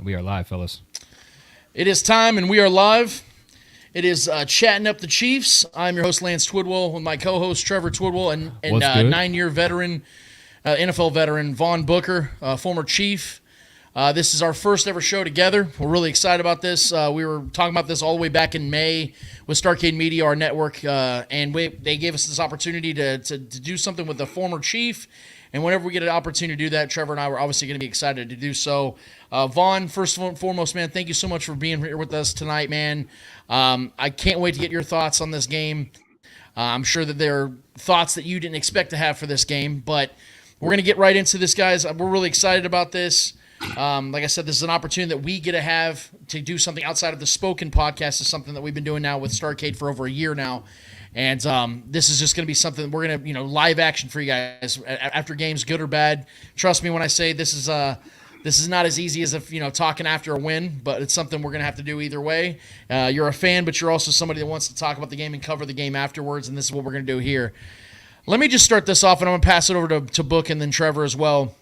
We are live, fellas. It is time, and we are live. It is Chatting Up the Chiefs. I'm your host, Lance Twidwell, with my co-host, Trevor Twidwell, and 9-year veteran, NFL veteran, Vaughn Booker, former Chief. This is our first ever show together. We're really excited about this. We were talking about this all the way back in May with Starcade Media, our network, and they gave us this opportunity to do something with the former Chief. And whenever we get an opportunity to do that, Trevor and I were obviously going to be excited to do so. Vaughn, first and foremost, man, thank you so much for being here with us tonight, man. I can't wait to get your thoughts on this game. I'm sure that there are thoughts that you didn't expect to have for this game, but we're going to get right into this, guys. We're really excited about this. Like I said, this is an opportunity that we get to have to do something outside of the spoken podcast. Is something that we've been doing now with Starcade for over a year now. And this is just going to be something that we're going to, live action for you guys after games, good or bad. Trust me when I say this is not as easy as if, talking after a win, but it's something we're going to have to do either way. You're a fan, but you're also somebody that wants to talk about the game and cover the game afterwards, and this is what we're going to do here. Let me just start this off, and I'm going to pass it over to Book and then Trevor as well.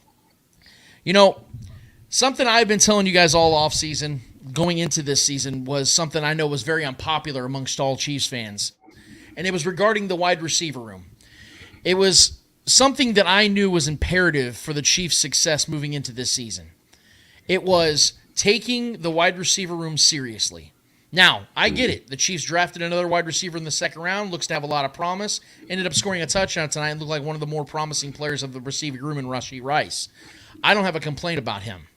Something I've been telling you guys all offseason, going into this season, was something I know was very unpopular amongst all Chiefs fans. And it was regarding the wide receiver room. It was something that I knew was imperative for the Chiefs' success moving into this season. It was taking the wide receiver room seriously. Now, I get it. The Chiefs drafted another wide receiver in the second round, looks to have a lot of promise, ended up scoring a touchdown tonight and looked like one of the more promising players of the receiving room in Rashee Rice. I don't have a complaint about him.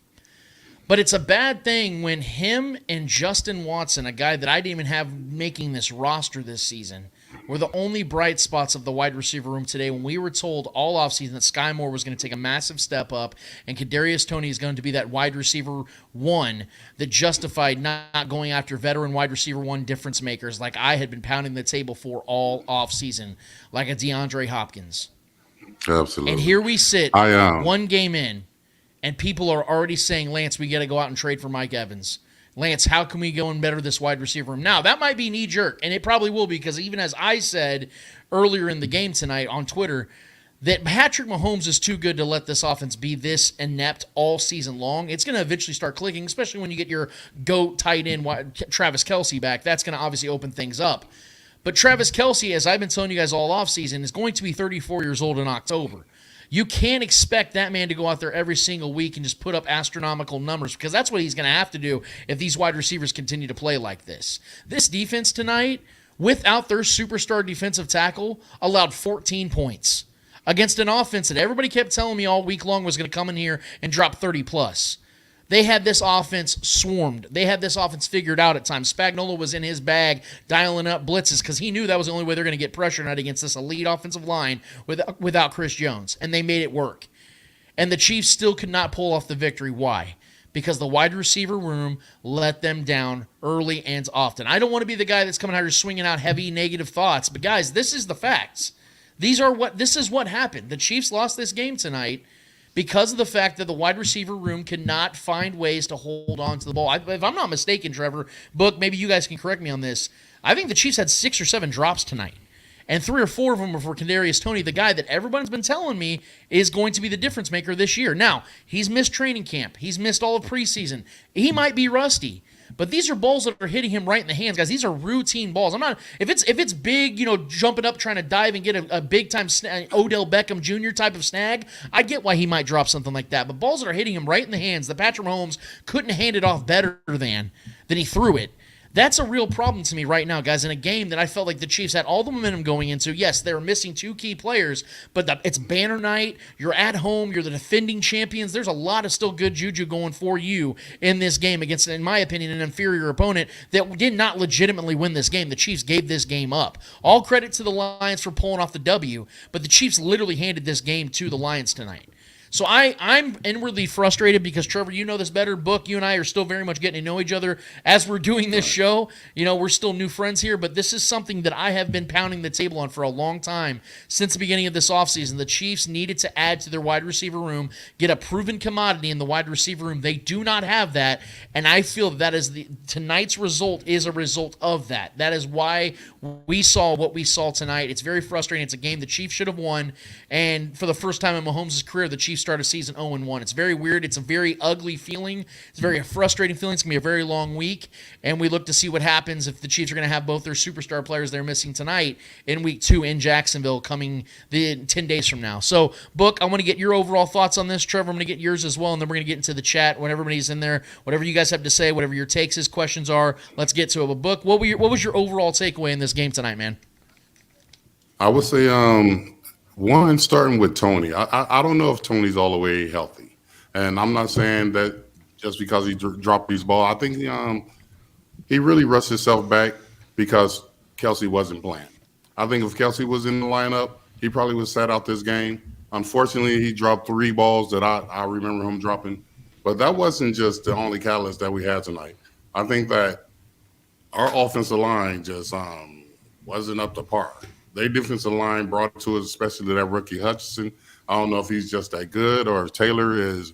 But it's a bad thing when him and Justin Watson, a guy that I didn't even have making this roster this season, were the only bright spots of the wide receiver room today when we were told all offseason that Sky Moore was going to take a massive step up and Kadarius Toney is going to be that wide receiver one that justified not going after veteran wide receiver one difference makers like I had been pounding the table for all offseason, like a DeAndre Hopkins. Absolutely. And here we sit, one game in, and people are already saying, Lance, we got to go out and trade for Mike Evans. Lance, how can we go and better this wide receiver room? Now, that might be knee-jerk, and it probably will be, because even as I said earlier in the game tonight on Twitter, that Patrick Mahomes is too good to let this offense be this inept all season long. It's going to eventually start clicking, especially when you get your GOAT tight end Travis Kelce back. That's going to obviously open things up. But Travis Kelce, as I've been telling you guys all offseason, is going to be 34 years old in October. You can't expect that man to go out there every single week and just put up astronomical numbers, because that's what he's going to have to do if these wide receivers continue to play like this. This defense tonight, without their superstar defensive tackle, allowed 14 points against an offense that everybody kept telling me all week long was going to come in here and drop 30+. They had this offense swarmed. They had this offense figured out at times. Spagnuolo was in his bag dialing up blitzes because he knew that was the only way they're going to get pressure tonight against this elite offensive line without Chris Jones, and they made it work. And the Chiefs still could not pull off the victory. Why? Because the wide receiver room let them down early and often. I don't want to be the guy that's coming out here swinging out heavy negative thoughts, but guys, this is the facts. This is what happened. The Chiefs lost this game tonight because of the fact that the wide receiver room cannot find ways to hold on to the ball. If I'm not mistaken, Trevor, Book, maybe you guys can correct me on this. I think the Chiefs had 6 or 7 drops tonight, and 3 or 4 of them were for Kadarius Toney, the guy that everyone's been telling me is going to be the difference maker this year. Now, he's missed training camp. He's missed all of preseason. He might be rusty. But these are balls that are hitting him right in the hands, guys. These are routine balls. I'm not if it's big, jumping up trying to dive and get a big time Odell Beckham Jr. type of snag. I get why he might drop something like that. But balls that are hitting him right in the hands, that Patrick Mahomes couldn't hand it off better than he threw it. That's a real problem to me right now, guys, in a game that I felt like the Chiefs had all the momentum going into. Yes, they were missing 2 key players, but it's banner night. You're at home. You're the defending champions. There's a lot of still good juju going for you in this game against, in my opinion, an inferior opponent that did not legitimately win this game. The Chiefs gave this game up. All credit to the Lions for pulling off the W, but the Chiefs literally handed this game to the Lions tonight. So I'm inwardly frustrated because, Trevor, you know this better. Book, you and I are still very much getting to know each other as we're doing this show. We're still new friends here, but this is something that I have been pounding the table on for a long time since the beginning of this offseason. The Chiefs needed to add to their wide receiver room, get a proven commodity in the wide receiver room. They do not have that, and I feel that is tonight's result is a result of that. That is why we saw what we saw tonight. It's very frustrating. It's a game the Chiefs should have won, and for the first time in Mahomes' career, the Chiefs Chiefs start a season 0-1. It's very weird. It's a very ugly feeling. It's a very frustrating feeling. It's going to be a very long week, and we look to see what happens if the Chiefs are going to have both their superstar players they're missing tonight in week 2 in Jacksonville coming 10 days from now. So, Book, I want to get your overall thoughts on this. Trevor, I'm going to get yours as well, and then we're going to get into the chat when everybody's in there. Whatever you guys have to say, whatever your takes is, questions are, let's get to it. But, Book, what was your overall takeaway in this game tonight, man? I would say one, starting with Tony. I don't know if Tony's all the way healthy. And I'm not saying that just because he dropped these balls. I think he really rushed himself back because Kelsey wasn't playing. I think if Kelsey was in the lineup, he probably would have sat out this game. Unfortunately, he dropped 3 balls that I remember him dropping. But that wasn't just the only catalyst that we had tonight. I think that our offensive line just wasn't up to par. Their defensive line brought to us, especially that rookie Hutchinson. I don't know if he's just that good or if Taylor is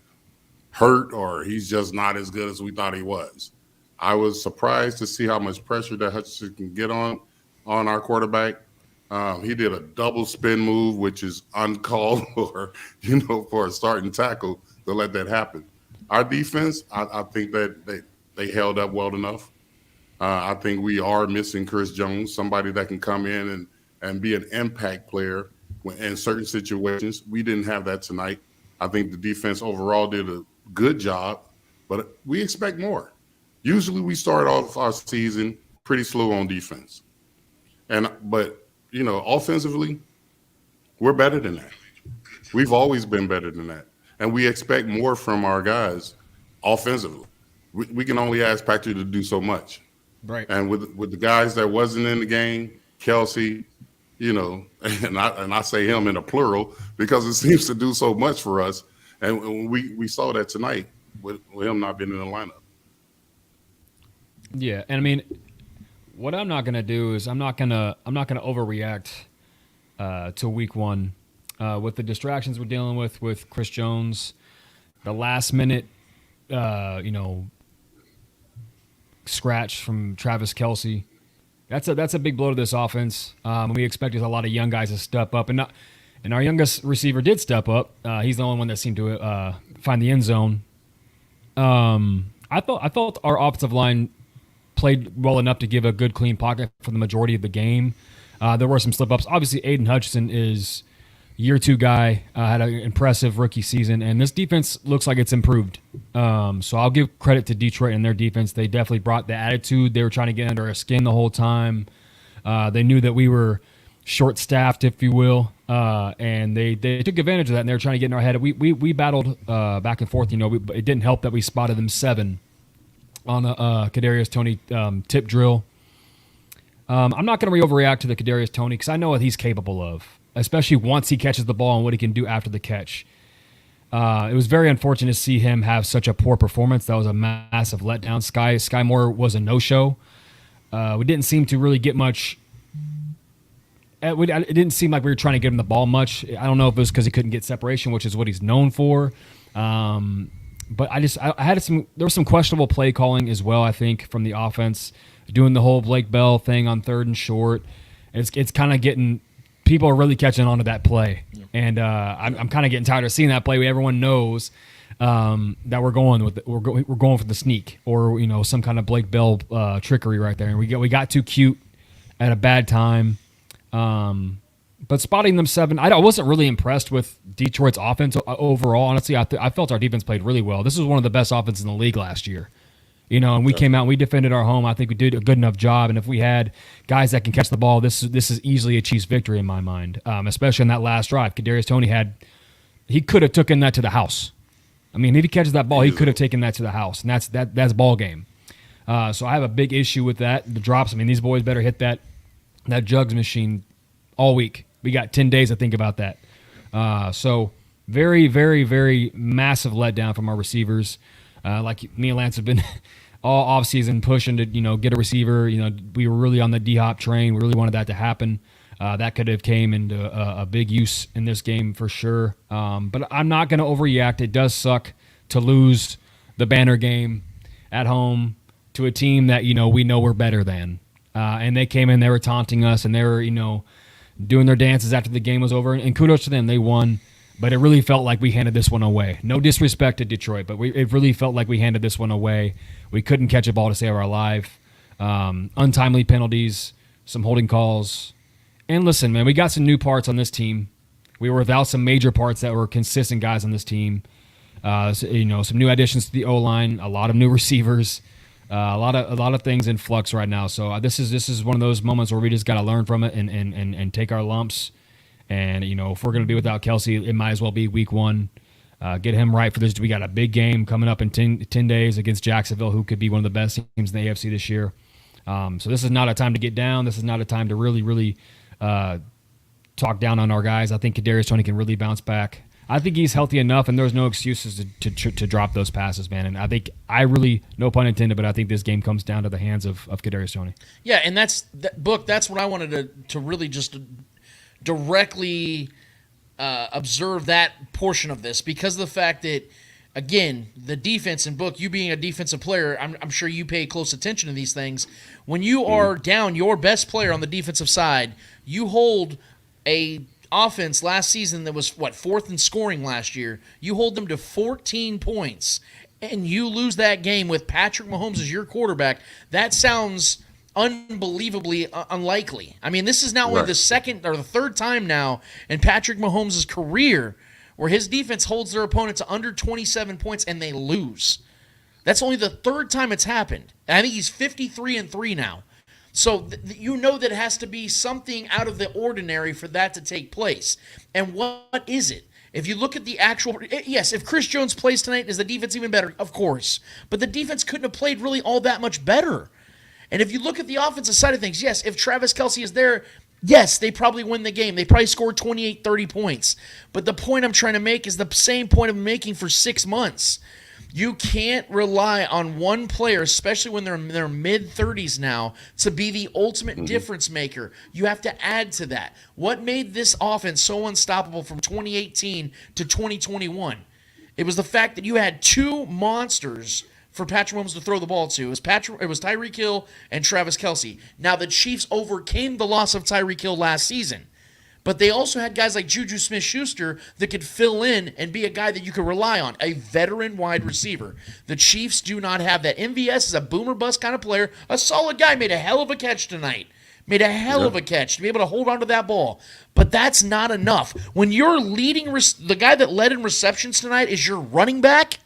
hurt or he's just not as good as we thought he was. I was surprised to see how much pressure that Hutchinson can get on our quarterback. He did a double spin move, which is uncalled for, for a starting tackle to let that happen. Our defense, I think that they held up well enough. I think we are missing Chris Jones, somebody that can come in and be an impact player in certain situations. We didn't have that tonight. I think the defense overall did a good job, but we expect more. Usually we start off our season pretty slow on defense. But offensively, we're better than that. We've always been better than that. And we expect more from our guys offensively. We can only ask Patrick to do so much. Right. And with the guys that wasn't in the game, Kelsey, and I say him in a plural because it seems to do so much for us. And we saw that tonight with him not being in the lineup. Yeah, and I mean, what I'm not gonna do is I'm not gonna overreact to week 1 with the distractions we're dealing with Chris Jones, the last minute, scratch from Travis Kelce. That's a big blow to this offense. We expected a lot of young guys to step up, and our youngest receiver did step up. He's the only one that seemed to find the end zone. I felt our offensive line played well enough to give a good clean pocket for the majority of the game. There were some slip-ups. Obviously, Aiden Hutchinson is year 2 guy, had an impressive rookie season, and this defense looks like it's improved. So I'll give credit to Detroit and their defense. They definitely brought the attitude. They were trying to get under our skin the whole time. They knew that we were short-staffed, if you will, and they took advantage of that, and they were trying to get in our head. We battled back and forth. It didn't help that we spotted them 7 on a Kadarius Toney tip drill. I'm not going to overreact to the Kadarius Toney because I know what he's capable of, especially once he catches the ball and what he can do after the catch. It was very unfortunate to see him have such a poor performance. That was a massive letdown. Sky Moore was a no-show. We didn't seem to really get much. It didn't seem like we were trying to give him the ball much. I don't know if it was because he couldn't get separation, which is what he's known for. But there was some questionable play calling as well, I think, from the offense, doing the whole Blake Bell thing on 3rd and short. It's kind of getting – people are really catching on to that play. Yeah. And I'm kind of getting tired of seeing that play. Everyone knows that we're going for the sneak or, some kind of Blake Bell trickery right there. And we got too cute at a bad time. But spotting them 7, I wasn't really impressed with Detroit's offense overall. Honestly, I felt our defense played really well. This was one of the best offenses in the league last year. And we came out and we defended our home. I think we did a good enough job. And if we had guys that can catch the ball, this is easily a Chiefs victory in my mind, especially on that last drive. Kadarius Toney he could have taken that to the house. I mean, if he catches that ball, he could have taken that to the house, and that's ball game. So I have a big issue with that. The drops. I mean, these boys better hit that jugs machine all week. We got 10 days to think about that. So very, very, very massive letdown from our receivers. Like me and Lance have been all offseason pushing to, get a receiver. We were really on the D-Hop train. We really wanted that to happen. That could have came into a big use in this game for sure. But I'm not going to overreact. It does suck to lose the banner game at home to a team that, we know we're better than. And they came in, they were taunting us, and they were, doing their dances after the game was over. And kudos to them. They won. But it really felt like we handed this one away. No disrespect to Detroit, but it really felt like we handed this one away. We couldn't catch a ball to save our life. Untimely penalties, some holding calls. And listen, man, we got some new parts on this team. We were without some major parts that were consistent guys on this team. Some new additions to the O-line, a lot of new receivers, a lot of things in flux right now. So this is one of those moments where we just got to learn from it and take our lumps. And, if we're going to be without Kelsey, it might as well be week 1. Get him right for this. We got a big game coming up in 10 days against Jacksonville, who could be one of the best teams in the AFC this year. So this is not a time to get down. This is not a time to really talk down on our guys. I think Kadarius Toney can really bounce back. I think he's healthy enough, and there's no excuses to drop those passes, man. And I really, no pun intended, but I think this game comes down to the hands of Kadarius Toney. Yeah, and that's what I wanted to really just directly observe that portion of this, because of the fact that, again, the defense, and Book, you being a defensive player, I'm sure you pay close attention to these things. When you are down your best player on the defensive side, you hold a offense last season that was, 4th in scoring last year. You hold them to 14 points, and you lose that game with Patrick Mahomes as your quarterback. That sounds unbelievably unlikely. I mean, this is now only the second or the third time now in Patrick Mahomes' career where his defense holds their opponent to under 27 points and they lose. That's only the third time it's happened. And I think he's 53-3 now. So that it has to be something out of the ordinary for that to take place. And what is it? If you look at the actual, yes, if Chris Jones plays tonight, is the defense even better? Of course. But the defense couldn't have played really all that much better. And if you look at the offensive side of things, yes, if Travis Kelce is there, yes, they probably win the game. They probably score 28, 30 points. But the point I'm trying to make is the same point I'm making for 6 months. You can't rely on one player, especially when they're in their mid-30s now, to be the ultimate difference maker. You have to add to that. What made this offense so unstoppable from 2018 to 2021? It was the fact that you had 2 monsters for Patrick Mahomes to throw the ball to. It was Tyreek Hill and Travis Kelce. Now, the Chiefs overcame the loss of Tyreek Hill last season, but they also had guys like Juju Smith-Schuster that could fill in and be a guy that you could rely on, a veteran wide receiver. The Chiefs do not have that. MVS is a boomer bust kind of player, a solid guy, made a hell of a catch tonight. Made a hell of a catch to be able to hold on to that ball. But that's not enough. When you're leading, the guy that led in receptions tonight is your running back,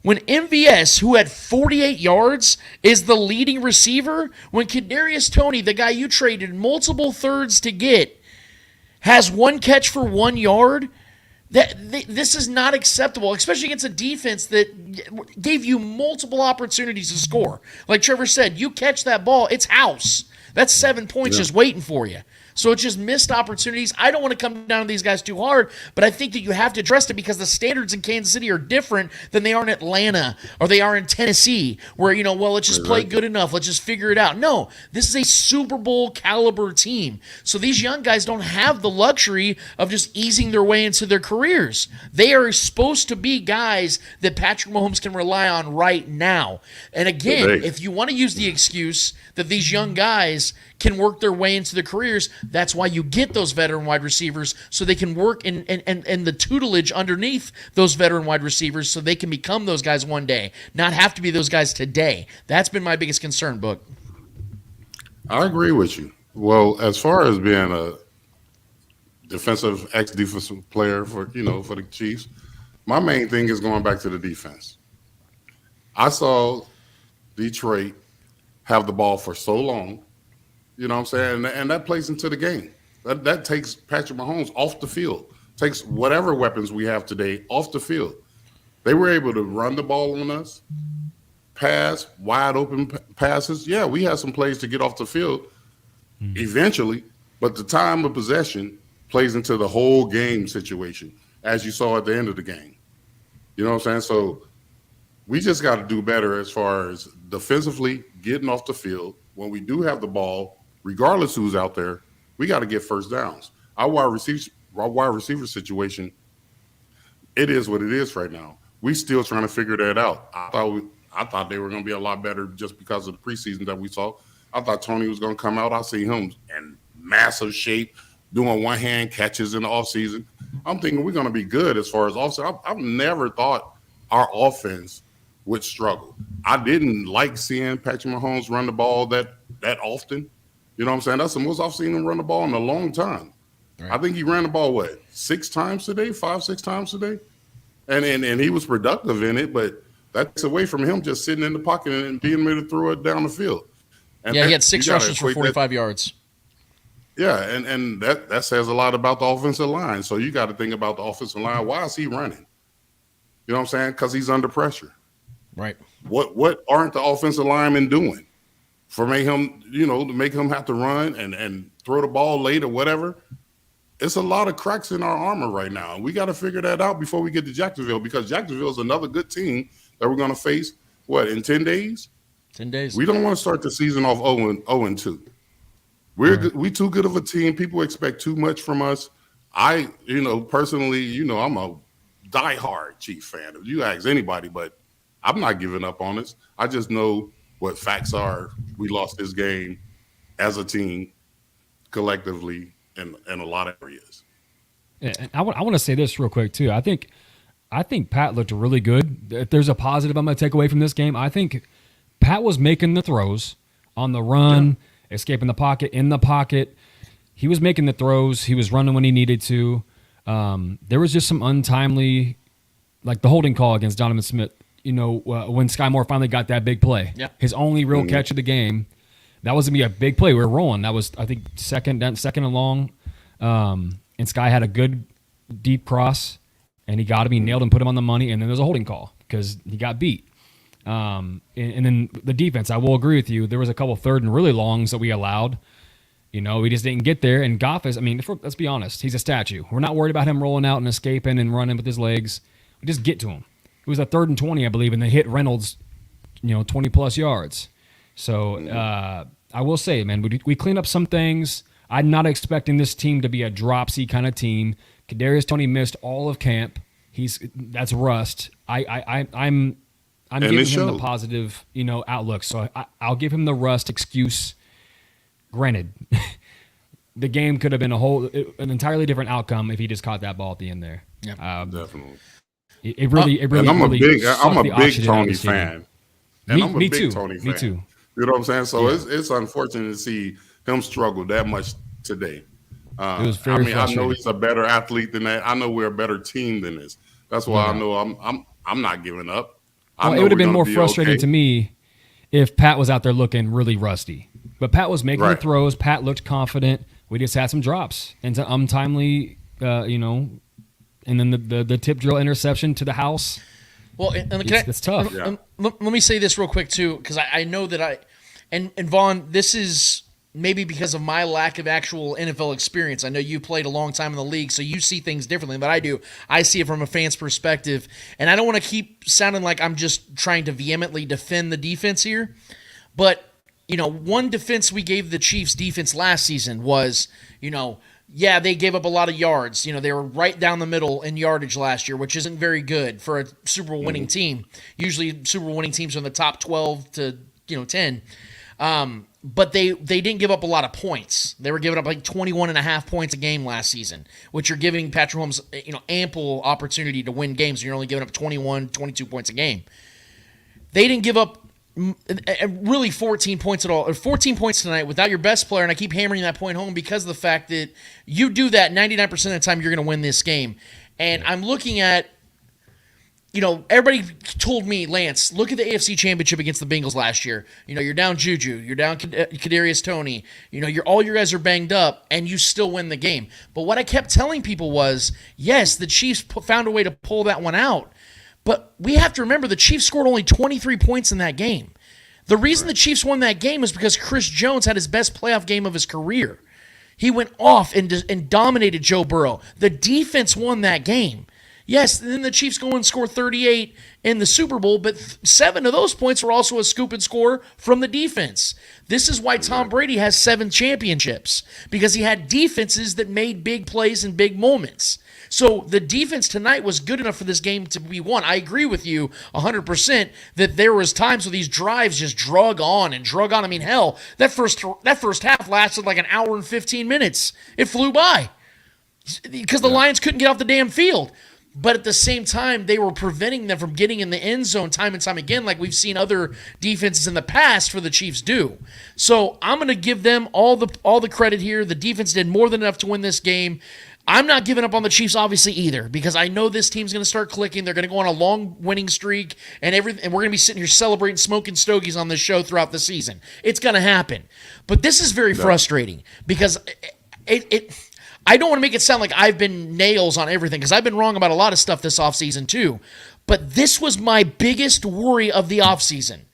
when MVS, who had 48 yards, is the leading receiver, when Kadarius Toney, the guy you traded multiple thirds to get, has 1 catch for 1 yard, this is not acceptable, especially against a defense that gave you multiple opportunities to score. Like Trevor said, you catch that ball, it's house. That's 7 points just waiting for you. So it's just missed opportunities. I don't want to come down to these guys too hard, but I think that you have to address it because the standards in Kansas City are different than they are in Atlanta or they are in Tennessee, where, let's just play good enough. Let's just figure it out. No, this is a Super Bowl caliber team. So these young guys don't have the luxury of just easing their way into their careers. They are supposed to be guys that Patrick Mahomes can rely on right now. And again, if you want to use the excuse that these young guys can work their way into their careers, that's why you get those veteran wide receivers, so they can work in the tutelage underneath those veteran wide receivers so they can become those guys one day, not have to be those guys today. That's been my biggest concern, Book. I agree with you. Well, as far as being a ex-defensive player for the Chiefs, my main thing is going back to the defense. I saw Detroit have the ball for so long, you know what I'm saying? And that plays into the game. That takes Patrick Mahomes off the field, takes whatever weapons we have today off the field. They were able to run the ball on us, pass, wide open passes. Yeah, we had some plays to get off the field eventually, but the time of possession plays into the whole game situation, as you saw at the end of the game. You know what I'm saying? So we just got to do better as far as defensively getting off the field. When we do have the ball, regardless who's out there, we got to get first downs. Our wide receiver situation, it is what it is right now. We still trying to figure that out. I thought they were going to be a lot better just because of the preseason that we saw. I thought Toney was going to come out. I see him in massive shape, doing one-hand catches in the offseason. I'm thinking we're going to be good as far as offseason. I've never thought our offense would struggle. I didn't like seeing Patrick Mahomes run the ball that often. You know what I'm saying? That's the most I've seen him run the ball in a long time. Right. I think he ran the ball, 6 times today, 5-6 times today? And he was productive in it, but that's away from him just sitting in the pocket and being able to throw it down the field. And he had 6 rushes for 45 yards. Yeah, and that says a lot about the offensive line. So you got to think about the offensive line. Why is he running? You know what I'm saying? Because he's under pressure. Right. What aren't the offensive linemen doing for to make him have to run and throw the ball late or whatever? It's a lot of cracks in our armor right now. And we got to figure that out before we get to Jacksonville, because Jacksonville is another good team that we're going to face, in 10 days? 10 days. We don't want to start the season off 0-2. We too good of a team. People expect too much from us. I, personally, I'm a diehard Chiefs fan. If you ask anybody, but I'm not giving up on us. I just know what facts are. We lost this game as a team, collectively, in a lot of areas. Yeah, and I want to say this real quick too. I think Pat looked really good. If there's a positive I'm going to take away from this game, I think Pat was making the throws on the run, escaping the pocket, in the pocket. He was making the throws. He was running when he needed to. There was just some untimely, like the holding call against Donovan Smith, when Sky Moore finally got that big play. Yeah. His only real catch of the game. That was going to be a big play. We were rolling. That was, I think, second and long. And Sky had a good deep cross, and he got him. He nailed him, put him on the money, and then there's a holding call because he got beat. And then the defense, I will agree with you. There was a couple third and really longs that we allowed. We just didn't get there. And Goff is, let's be honest, he's a statue. We're not worried about him rolling out and escaping and running with his legs. We just get to him. It was a 3rd and 20, I believe, and they hit Reynolds, 20-plus yards. So I will say, man, we cleaned up some things. I'm not expecting this team to be a dropsy kind of team. Kadarius Toney missed all of camp. That's rust. I'm giving him the positive, outlook. So I'll give him the rust excuse. Granted, the game could have been an entirely different outcome if he just caught that ball at the end there. Yeah, definitely. It really. And I'm a big Toney fan. And I'm a me big too. Toney fan. Me too. You know what I'm saying? So it's unfortunate to see him struggle that much today. It was very I know he's a better athlete than that. I know we're a better team than this. That's why I know I'm not giving up. It would have been more frustrating to me if Pat was out there looking really rusty. But Pat was making the throws. Pat looked confident. We just had some drops and untimely, and then the tip drill interception to the house. Well, it's tough. Let me say this real quick too, because I know that and Vaughn, this is maybe because of my lack of actual NFL experience. I know you played a long time in the league, so you see things differently than I do. I see it from a fan's perspective, and I don't want to keep sounding like I'm just trying to vehemently defend the defense here, but one defense we gave the Chiefs defense last season was, they gave up a lot of yards. They were right down the middle in yardage last year, which isn't very good for a Super Bowl winning team. Usually Super Bowl winning teams are in the top 12 to 10. But they didn't give up a lot of points. They were giving up like 21.5 points a game last season, which you're giving Patrick Mahomes ample opportunity to win games. You're only giving up 21, 22 points a game. They didn't give up really 14 points at all, or 14 points tonight without your best player, and I keep hammering that point home because of the fact that you do that 99% of the time, you're going to win this game. And I'm looking at, everybody told me, Lance, look at the AFC Championship against the Bengals last year. You're down Juju, you're down Kadarius Toney, all your guys are banged up, and you still win the game. But what I kept telling people was, yes, the Chiefs found a way to pull that one out. But we have to remember the Chiefs scored only 23 points in that game. The reason the Chiefs won that game is because Chris Jones had his best playoff game of his career. He went off and dominated Joe Burrow. The defense won that game. Yes, then the Chiefs go and score 38 in the Super Bowl, but 7 of those points were also a scoop and score from the defense. This is why Tom Brady has 7 championships, because he had defenses that made big plays in big moments. So the defense tonight was good enough for this game to be won. I agree with you 100% that there was times where these drives just drug on and drug on. I mean, hell, that first half lasted like an hour and 15 minutes. It flew by because the Lions couldn't get off the damn field. But at the same time, they were preventing them from getting in the end zone time and time again, like we've seen other defenses in the past for the Chiefs do. So I'm going to give them all the credit here. The defense did more than enough to win this game. I'm not giving up on the Chiefs, obviously, either, because I know this team's going to start clicking. They're going to go on a long winning streak, and we're going to be sitting here celebrating, smoking stogies on this show throughout the season. It's going to happen. But this is very frustrating because I don't want to make it sound like I've been nails on everything, because I've been wrong about a lot of stuff this offseason too. But this was my biggest worry of the offseason,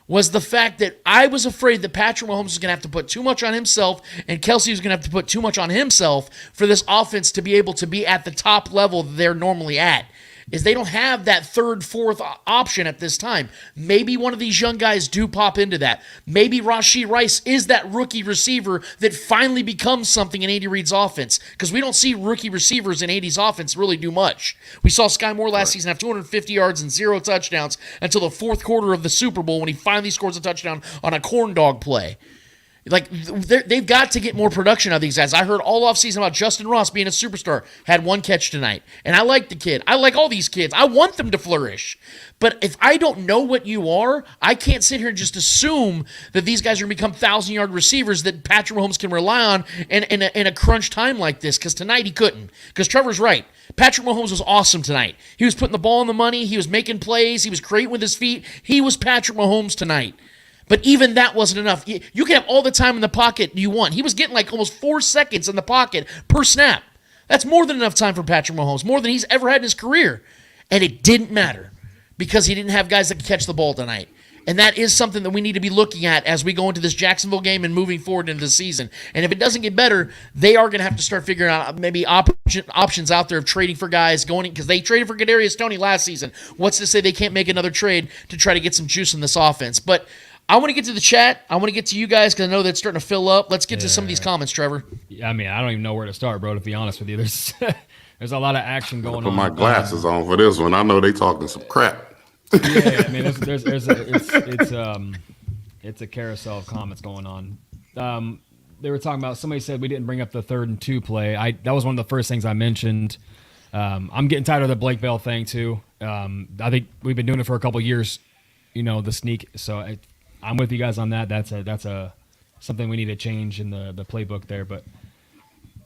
was the fact that I was afraid that Patrick Mahomes was going to have to put too much on himself and Kelsey was going to have to put too much on himself for this offense to be able to be at the top level they're normally at. Is they don't have that third, fourth option at this time. Maybe one of these young guys do pop into that. Maybe Rashee Rice is that rookie receiver that finally becomes something in Andy Reid's offense, because we don't see rookie receivers in Andy's offense really do much. We saw Sky Moore last season have 250 yards and 0 touchdowns until the fourth quarter of the Super Bowl when he finally scores a touchdown on a corn dog play. Like, they've got to get more production out of these guys. I heard all offseason about Justin Ross being a superstar. Had one catch tonight. And I like the kid. I like all these kids. I want them to flourish. But if I don't know what you are, I can't sit here and just assume that these guys are going to become 1,000-yard receivers that Patrick Mahomes can rely on in a crunch time like this. Because tonight he couldn't. Because Trevor's right. Patrick Mahomes was awesome tonight. He was putting the ball on the money. He was making plays. He was creating with his feet. He was Patrick Mahomes tonight. But even that wasn't enough. You can have all the time in the pocket you want. He was getting like almost 4 seconds in the pocket per snap. That's more than enough time for Patrick Mahomes, more than he's ever had in his career. And it didn't matter because he didn't have guys that could catch the ball tonight. And that is something that we need to be looking at as we go into this Jacksonville game and moving forward into the season. And if it doesn't get better, they are going to have to start figuring out maybe options out there of trading for guys going, because they traded for Kadarius Toney last season. What's to say they can't make another trade to try to get some juice in this offense? But I want to get to the chat. I want to get to you guys because I know that's starting to fill up. Let's get to some of these comments, Trevor. I mean, I don't even know where to start, bro, to be honest with you. There's a lot of action going on. Put my glasses on for this one. I know they talking some crap. Yeah, I mean, it's a carousel of comments going on. They were talking about, somebody said we didn't bring up the 3rd and 2 play. That was one of the first things I mentioned. I'm getting tired of the Blake Bell thing too. I think we've been doing it for a couple of years, the sneak. So I'm with you guys on that. That's something we need to change in the playbook there. But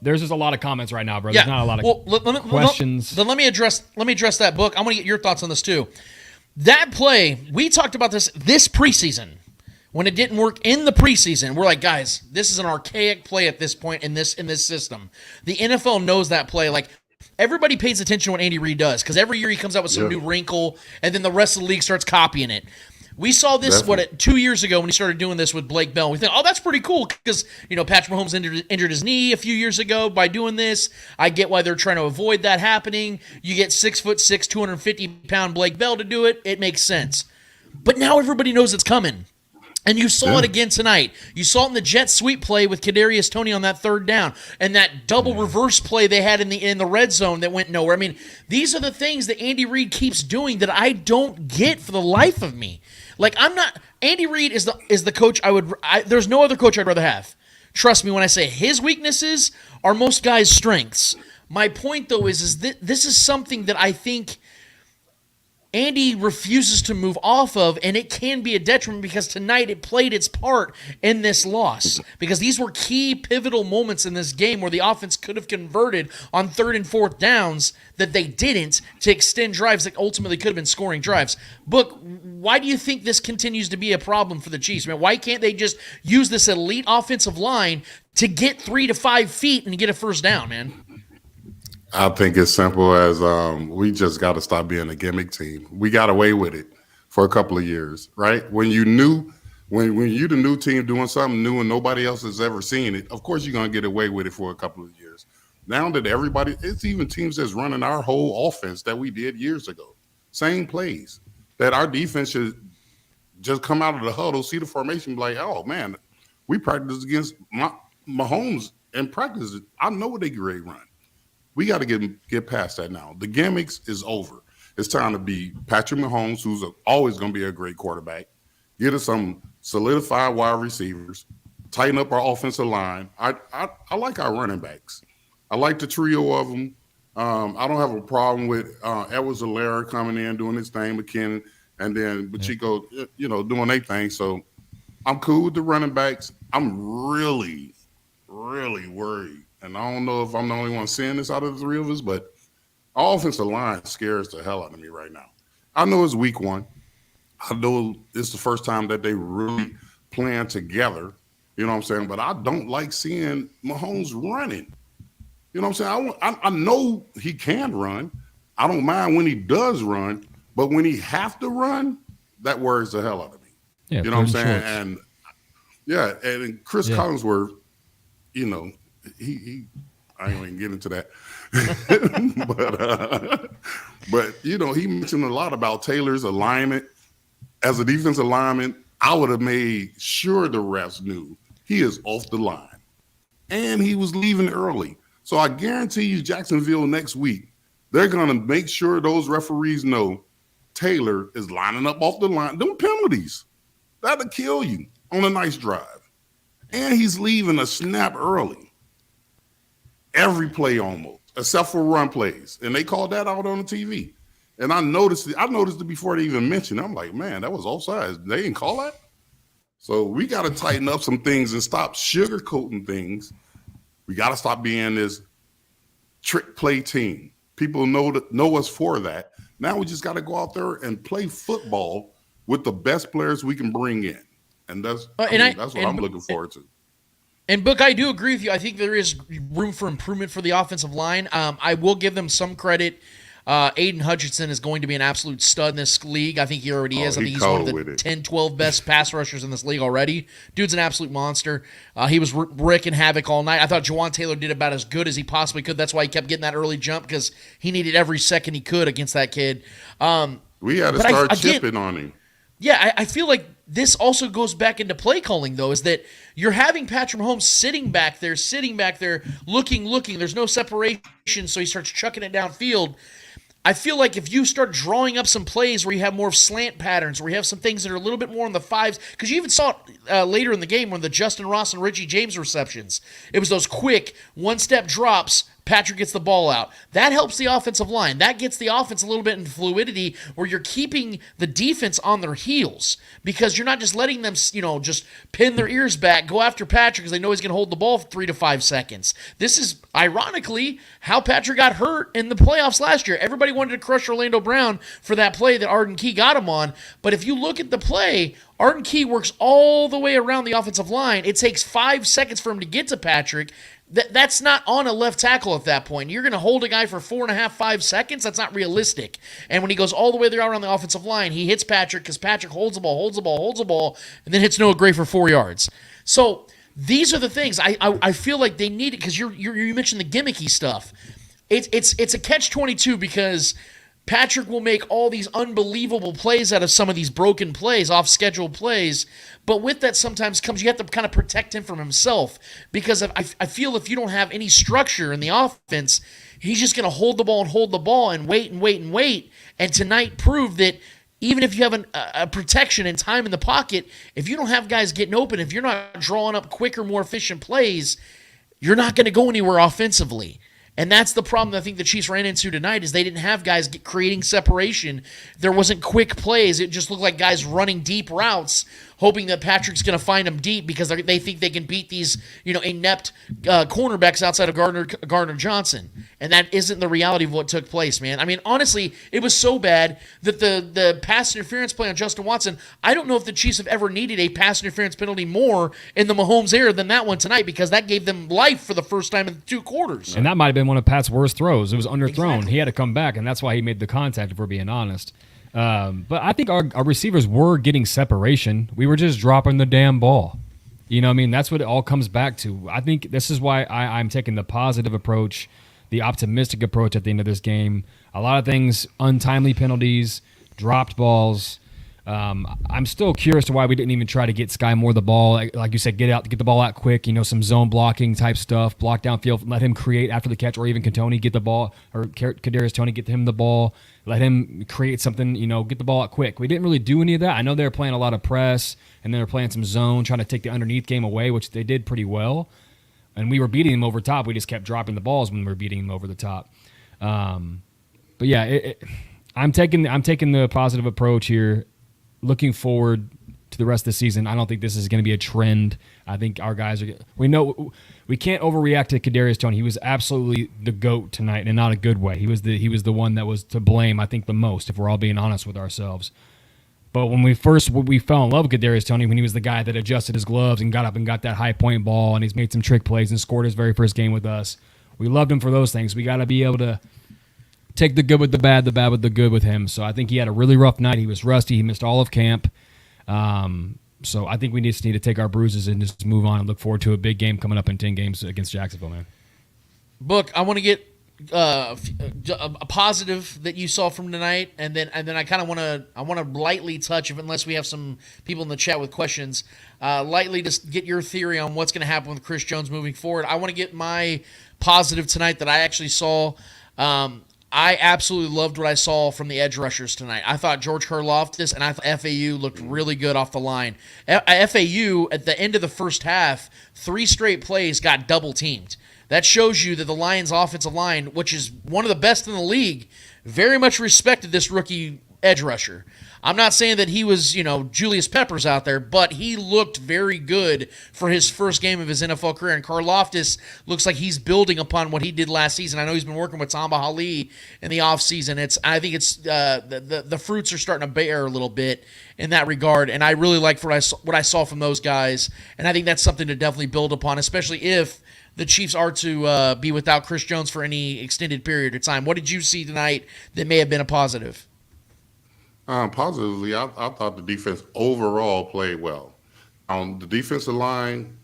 there's just a lot of comments right now, bro. There's not a lot of questions. Then let me address that book. I want to get your thoughts on this too. That play, we talked about this preseason when it didn't work in the preseason. We're like, guys, this is an archaic play at this point in this system. The NFL knows that play. Like, everybody pays attention to what Andy Reid does because every year he comes out with some new wrinkle, and then the rest of the league starts copying it. We saw this 2 years ago when he started doing this with Blake Bell. We think, oh, that's pretty cool because Patrick Mahomes injured his knee a few years ago by doing this. I get why they're trying to avoid that happening. You get 6'6", 250-pound Blake Bell to do it. It makes sense. But now everybody knows it's coming. And you saw it again tonight. You saw it in the jet sweep play with Kadarius Toney on that 3rd down, and that double reverse play they had in the red zone that went nowhere. I mean, these are the things that Andy Reid keeps doing that I don't get for the life of me. Like, Andy Reid is the coach there's no other coach I'd rather have. Trust me when I say his weaknesses are most guys' strengths. My point, though, is this is something that I think Andy refuses to move off of, and it can be a detriment because tonight it played its part in this loss. Because these were key pivotal moments in this game where the offense could have converted on 3rd and 4th downs that they didn't to extend drives that ultimately could have been scoring drives. Book, why do you think this continues to be a problem for the Chiefs? Man, why can't they just use this elite offensive line to get 3 to 5 feet and get a first down, man? I think it's simple as we just got to stop being a gimmick team. We got away with it for a couple of years, right? When you're the new team doing something new and nobody else has ever seen it, of course you're going to get away with it for a couple of years. Now that it's even teams that's running our whole offense that we did years ago. Same plays that our defense should just come out of the huddle, see the formation, be like, oh, man, we practiced against Mahomes in practice. I know what they grade run. We got to get past that now. The gimmicks is over. It's time to be Patrick Mahomes, who's always going to be a great quarterback. Get us some solidified wide receivers. Tighten up our offensive line. I like our running backs. I like the trio of them. I don't have a problem with Edwards-Helaire coming in, doing his thing, McKinnon, and then Pacheco, doing their thing. So I'm cool with the running backs. I'm really, really worried. And I don't know if I'm the only one seeing this out of the three of us, but our offensive line scares the hell out of me right now. I know it's week one. I know it's the first time that they really playing together. You know what I'm saying? But I don't like seeing Mahomes running. You know what I'm saying? I know he can run. I don't mind when he does run, but when he have to run, that worries the hell out of me. Yeah, you know what I'm saying? shorts. And and Chris Collinsworth, he I ain't even get into that. but he mentioned a lot about Taylor's alignment. As a defensive lineman, I would have made sure the refs knew he is off the line. And he was leaving early. So I guarantee you Jacksonville next week, they're going to make sure those referees know Taylor is lining up off the line. Them penalties, that'll kill you on a nice drive. And he's leaving a snap early. Every play almost, except for run plays. And they called that out on the TV. And I noticed it before they even mentioned it. I'm like, man, that was offside. They didn't call that? So we got to tighten up some things and stop sugarcoating things. We got to stop being this trick play team. People know us for that. Now we just got to go out there and play football with the best players we can bring in. And that's what I'm looking forward to. And, Book, I do agree with you. I think there is room for improvement for the offensive line. I will give them some credit. Aiden Hutchinson is going to be an absolute stud in this league. I think he already is. I think he's one of the 10, 12 best pass rushers in this league already. Dude's an absolute monster. He was wreaking havoc all night. I thought Jawan Taylor did about as good as he possibly could. That's why he kept getting that early jump, because he needed every second he could against that kid. We had to start chipping on him. Yeah, I feel like this also goes back into play calling, though, is that you're having Patrick Mahomes sitting back there, looking. There's no separation, so he starts chucking it downfield. I feel like if you start drawing up some plays where you have more of slant patterns, where you have some things that are a little bit more on the fives, because you even saw it later in the game when the Justin Ross and Richie James receptions. It was those quick one-step drops. Patrick gets the ball out. That helps the offensive line. That gets the offense a little bit in fluidity where you're keeping the defense on their heels, because you're not just letting them, just pin their ears back, go after Patrick because they know he's going to hold the ball for 3 to 5 seconds. This is, ironically, how Patrick got hurt in the playoffs last year. Everybody wanted to crush Orlando Brown for that play that Arden Key got him on, but if you look at the play, Arden Key works all the way around the offensive line. It takes 5 seconds for him to get to Patrick. That's not on a left tackle at that point. You're going to hold a guy for 4.5, 5 seconds? That's not realistic. And when he goes all the way there around the offensive line, he hits Patrick because Patrick holds the ball, and then hits Noah Gray for 4 yards. So these are the things I feel like they need it, because you mentioned the gimmicky stuff. It's a catch-22, because Patrick will make all these unbelievable plays out of some of these broken plays, off-schedule plays, but with that sometimes comes you have to kind of protect him from himself, because I feel if you don't have any structure in the offense, he's just going to hold the ball and wait, and tonight proved that even if you have a protection and time in the pocket, if you don't have guys getting open, if you're not drawing up quicker, more efficient plays, you're not going to go anywhere offensively. And that's the problem that I think the Chiefs ran into tonight, is they didn't have guys creating separation. There wasn't quick plays. It just looked like guys running deep routes, hoping that Patrick's going to find them deep because they think they can beat these, inept cornerbacks outside of Gardner Johnson. And that isn't the reality of what took place, man. I mean, honestly, it was so bad that the pass interference play on Justin Watson, I don't know if the Chiefs have ever needed a pass interference penalty more in the Mahomes era than that one tonight, because that gave them life for the first time in 2 quarters. And that might have been one of Pat's worst throws. It was underthrown. Exactly. He had to come back, and that's why he made the contact, if we're being honest. But I think our receivers were getting separation. We were just dropping the damn ball. That's what it all comes back to. I think this is why I'm taking the positive approach, the optimistic approach at the end of this game. A lot of things, untimely penalties, dropped balls. I'm still curious to why we didn't even try to get Sky Moore the ball. Like you said, get the ball out quick. Some zone blocking type stuff, block downfield, let him create after the catch, or even Tony get the ball, or Kadarius Toney get him the ball, let him create something. Get the ball out quick. We didn't really do any of that. I know they were playing a lot of press, and they were playing some zone, trying to take the underneath game away, which they did pretty well. And we were beating them over top. We just kept dropping the balls when we were beating them over the top. But yeah, I'm taking the positive approach here. Looking forward to the rest of the season. I don't think this is going to be a trend. I think our guys are. We know we can't overreact to Kadarius Toney. He was absolutely the GOAT tonight, and in not a good way. He was the one that was to blame, I think, the most, if we're all being honest with ourselves. But when we fell in love with Kadarius Toney, when he was the guy that adjusted his gloves and got up and got that high point ball, and he's made some trick plays and scored his very first game with us. We loved him for those things. We got to be able to take the good with the bad with the good with him. So I think he had a really rough night. He was rusty. He missed all of camp. So I think we just need to take our bruises and just move on and look forward to a big game coming up in 10 games against Jacksonville, man. Book, I want to get a positive that you saw from tonight, and then I kind of want to lightly touch, unless we have some people in the chat with questions, lightly just get your theory on what's going to happen with Chris Jones moving forward. I want to get my positive tonight that I actually saw. I absolutely loved what I saw from the edge rushers tonight. I thought George Karlaftis and I thought FAU looked really good off the line. FAU, at the end of the first half, 3 straight plays got double teamed. That shows you that the Lions' offensive line, which is one of the best in the league, very much respected this rookie edge rusher. I'm not saying that he was, Julius Peppers out there, but he looked very good for his first game of his NFL career. And Karlaftis looks like he's building upon what he did last season. I know he's been working with Tamba Hali in the offseason. I think it's the fruits are starting to bear a little bit in that regard. And I really like what I saw from those guys. And I think that's something to definitely build upon, especially if the Chiefs are to be without Chris Jones for any extended period of time. What did you see tonight that may have been a positive? Positively, I thought the defense overall played well. On the defensive line,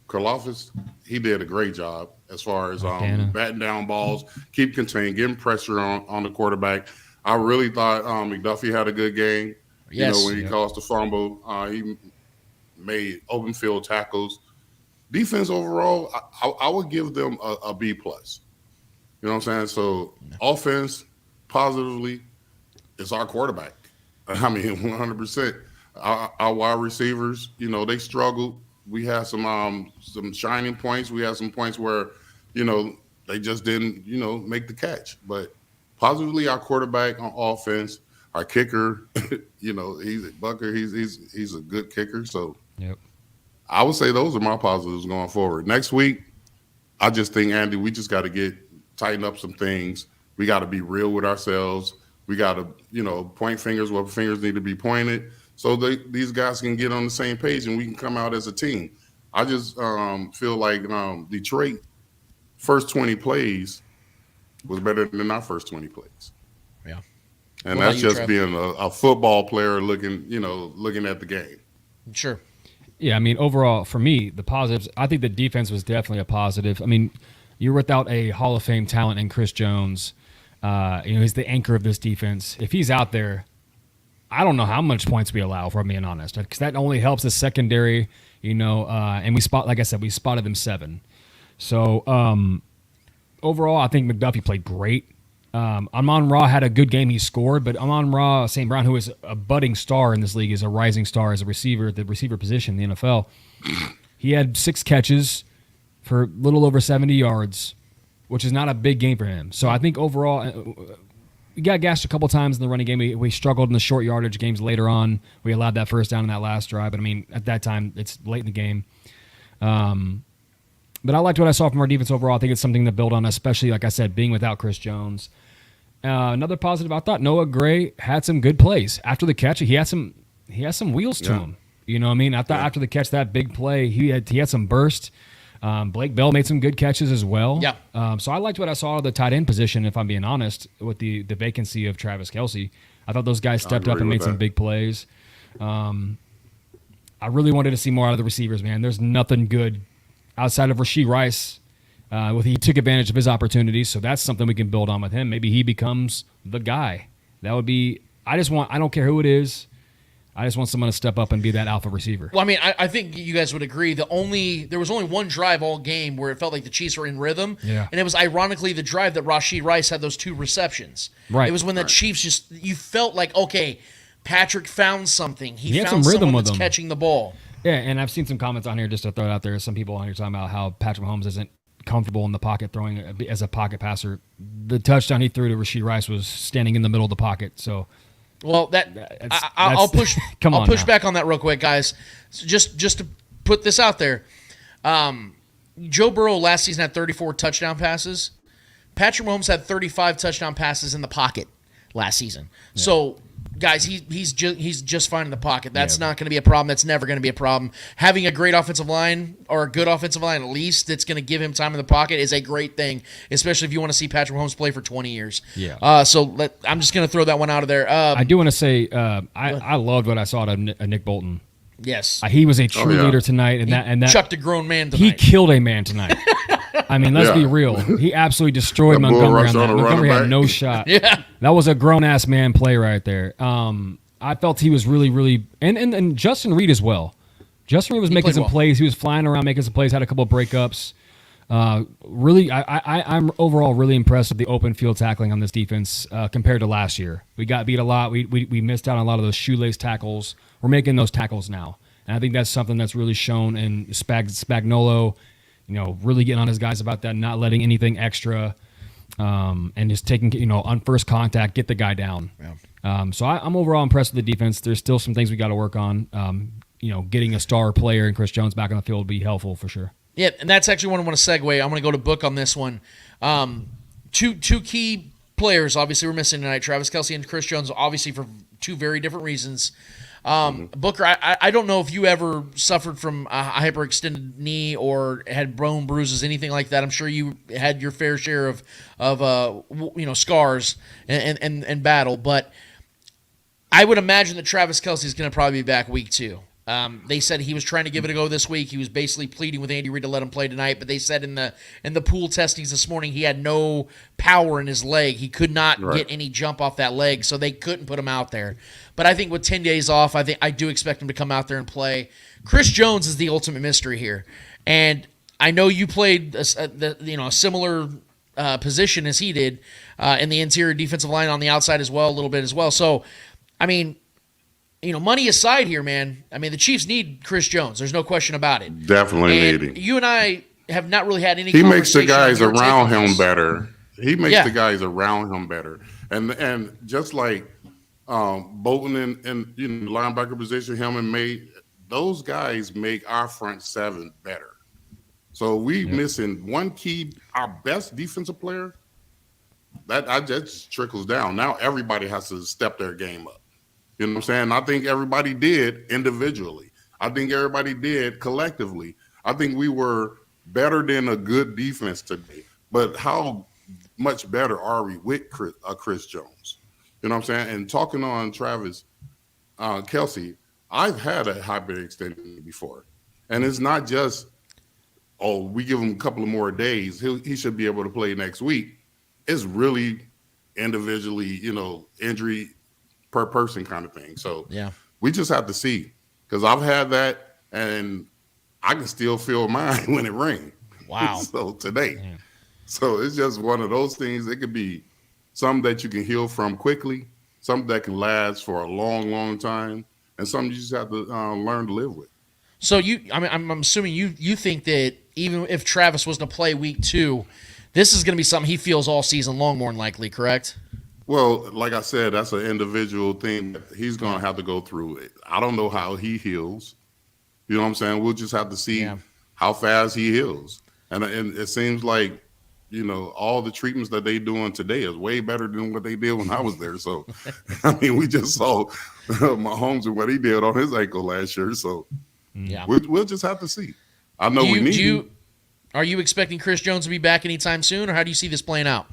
Karlaftis, he did a great job as far as batting down balls, keep contained, getting pressure on the quarterback. I really thought McDuffie had a good game. Yes. When he caused the fumble, he made open field tackles. Defense overall, I would give them a B+. You know what I'm saying? So offense, positively, it's our quarterback. I mean, 100%. Our wide receivers, they struggled. We had some shining points. We had some points where, they just didn't, make the catch. But positively, our quarterback on offense, our kicker, he's Booker. He's a good kicker. So yep. I would say those are my positives going forward. Next week, I just think, Andy, we just got to tighten up some things. We got to be real with ourselves. We got to, point fingers where fingers need to be pointed so these guys can get on the same page and we can come out as a team. I just feel like Detroit first 20 plays was better than our first 20 plays. Yeah. And that's just being a football player looking at the game. Sure. Yeah, I mean, overall, for me, the positives, I think the defense was definitely a positive. I mean, you're without a Hall of Fame talent in Chris Jones. He's the anchor of this defense. If he's out there, I don't know how much points we allow, if I'm being honest, because that only helps the secondary, and we spotted them 7. So overall, I think McDuffie played great. Amon-Ra had a good game. He scored, but Amon-Ra St. Brown, who is a budding star in this league, is a rising star as a receiver at the receiver position in the NFL. He had 6 catches for a little over 70 yards, which is not a big game for him. So I think overall, we got gashed a couple times in the running game. We struggled in the short yardage games later on. We allowed that first down in that last drive. But, I mean, at that time, it's late in the game. But I liked what I saw from our defense overall. I think it's something to build on, especially, like I said, being without Chris Jones. Another positive, I thought Noah Gray had some good plays. After the catch, he had some wheels to him. You know what I mean? I thought after the catch, that big play, he had some burst. Blake Bell made some good catches as well. Yeah. So I liked what I saw of the tight end position, if I'm being honest, with the vacancy of Travis Kelce. I thought those guys stepped up and made some big plays. I really wanted to see more out of the receivers, man. There's nothing good outside of Rashee Rice. He took advantage of his opportunities, so that's something we can build on with him. Maybe he becomes the guy. That would be – I don't care who it is. I just want someone to step up and be that alpha receiver. Well, I mean, I think you guys would agree. There was only one drive all game where it felt like the Chiefs were in rhythm. Yeah. And it was ironically the drive that Rashee Rice had those 2 receptions. Right. It was when the Chiefs you felt like, okay, Patrick found something. He had found some rhythm someone with that's him. catching the ball. Yeah, and I've seen some comments on here just to throw it out there. Some people on here talking about how Patrick Mahomes isn't comfortable in the pocket throwing as a pocket passer. The touchdown he threw to Rashee Rice was standing in the middle of the pocket. So, well, I'll push. I'll push back on that real quick, guys. So just to put this out there, Joe Burrow last season had 34 touchdown passes. Patrick Mahomes had 35 touchdown passes in the pocket last season. Yeah. So, guys, he's just fine in the pocket. That's not going to be a problem. That's never going to be a problem. Having a great offensive line or a good offensive line, at least, that's going to give him time in the pocket is a great thing, especially if you want to see Patrick Mahomes play for 20 years. Yeah. I'm just going to throw that one out of there. I do want to say I loved what I saw to Nick Bolton. Yes. He was a true leader tonight, and that chucked a grown man tonight. He killed a man tonight. I mean, let's be real. He absolutely destroyed Montgomery on that. Montgomery had no shot. Yeah. That was a grown-ass man play right there. I felt he was really, really – and Justin Reed as well. Justin Reed was making some plays. He was flying around making some plays, had a couple of breakups. Really, I'm overall really impressed with the open field tackling on this defense compared to last year. We got beat a lot. We missed out on a lot of those shoelace tackles. We're making those tackles now. And I think that's something that's really shown in Spagnuolo, really getting on his guys about that, not letting anything extra, and just taking, on first contact, get the guy down. Yeah. So I'm overall impressed with the defense. There's still some things we got to work on. Getting a star player and Chris Jones back on the field would be helpful for sure. Yeah, and that's actually what I want to segue. I'm going to go to Book on this one. Two key players, obviously, we're missing tonight. Travis Kelce and Chris Jones, obviously, for 2 very different reasons. Booker, I don't know if you ever suffered from a hyperextended knee or had bone bruises, anything like that. I'm sure you had your fair share of scars and battle. But I would imagine that Travis Kelce is going to probably be back week 2. They said he was trying to give it a go this week. He was basically pleading with Andy Reid to let him play tonight, but they said in the pool testings this morning he had no power in his leg. He could not get any jump off that leg, so they couldn't put him out there. But I think with 10 days off, I do expect him to come out there and play. Chris Jones is the ultimate mystery here, and I know you played a similar position as he did in the interior defensive line on the outside as well, a little bit as well. So, I mean, money aside here, man, I mean, the Chiefs need Chris Jones. There's no question about it. Definitely need him. You and I have not really had any He makes the guys around him better. He makes the guys around him better. And just like Bolton and linebacker position, him and May, those guys make our front 7 better. So we missing one key, our best defensive player. That just trickles down. Now everybody has to step their game up. You know what I'm saying? I think everybody did individually. I think everybody did collectively. I think we were better than a good defense today. But how much better are we with Chris Jones? You know what I'm saying? And talking on Travis Kelce, I've had a hyperextended before. And it's not just, we give him a couple of more days. He should be able to play next week. It's really individually, injury per person kind of thing. So we just have to see, because I've had that and I can still feel mine when it rains. Wow. So today. Yeah. So it's just one of those things. It could be something that you can heal from quickly, something that can last for a long, long time, and something you just have to learn to live with. So I'm assuming you think that even if Travis was to play week 2, this is going to be something he feels all season long, more than likely, correct? Well, like I said, that's an individual thing that he's going to have to go through it. I don't know how he heals. You know what I'm saying? We'll just have to see how fast he heals. And it seems like, all the treatments that they doing today is way better than what they did when I was there. So, I mean, we just saw Mahomes and what he did on his ankle last year. So, we'll just have to see. I know we need him. Are you expecting Chris Jones to be back anytime soon, or how do you see this playing out?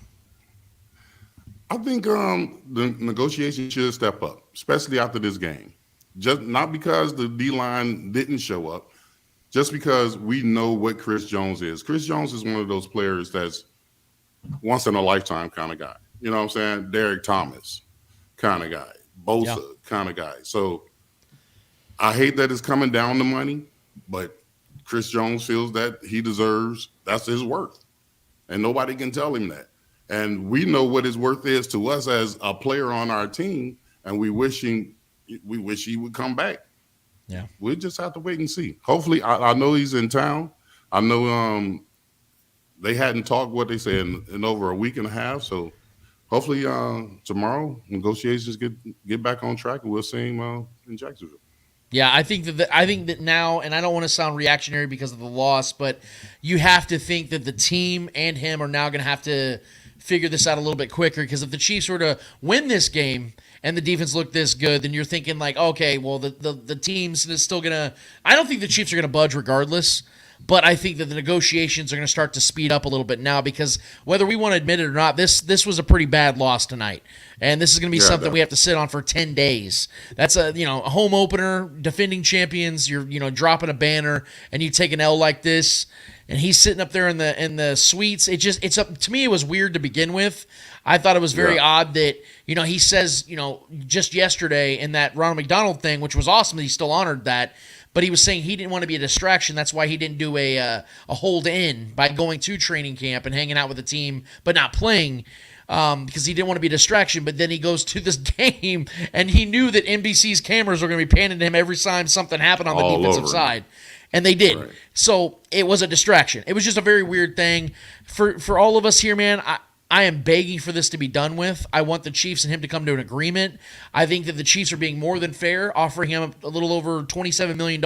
I think the negotiation should step up, especially after this game. Just not because the D-line didn't show up, just because we know what Chris Jones is. Chris Jones is one of those players that's once-in-a-lifetime kind of guy. You know what I'm saying? Derek Thomas kind of guy. Bosa kind of guy. So I hate that it's coming down to money, but Chris Jones feels that that's his worth. And nobody can tell him that. And we know what his worth is to us as a player on our team, and we wish he would come back. Yeah. We'll just have to wait and see. Hopefully, I know he's in town. I know they hadn't talked what they said in over a week and a half. So hopefully tomorrow negotiations get back on track, and we'll see him in Jacksonville. Yeah, I think that now, and I don't want to sound reactionary because of the loss, but you have to think that the team and him are now going to have to figure this out a little bit quicker, because if the Chiefs were to win this game and the defense looked this good, then you're thinking like, okay, well, the team's still going to – I don't think the Chiefs are going to budge regardless, but I think that the negotiations are going to start to speed up a little bit now, because whether we want to admit it or not, this was a pretty bad loss tonight. And this is going to be something we have to sit on for 10 days. That's a home opener, defending champions, you're dropping a banner, and you take an L like this, and he's sitting up there in the suites. To me, it was weird to begin with. I thought it was very odd that, he says, just yesterday in that Ronald McDonald thing, which was awesome that he still honored that, but he was saying he didn't want to be a distraction. That's why he didn't do a hold in by going to training camp and hanging out with the team, but not playing. Because he didn't want to be a distraction, but then he goes to this game, and he knew that NBC's cameras were going to be panning to him every time something happened on the defensive side, and they did. Right. So it was a distraction. It was just a very weird thing. For all of us here, man, I am begging for this to be done with. I want the Chiefs and him to come to an agreement. I think that the Chiefs are being more than fair, offering him a little over $27 million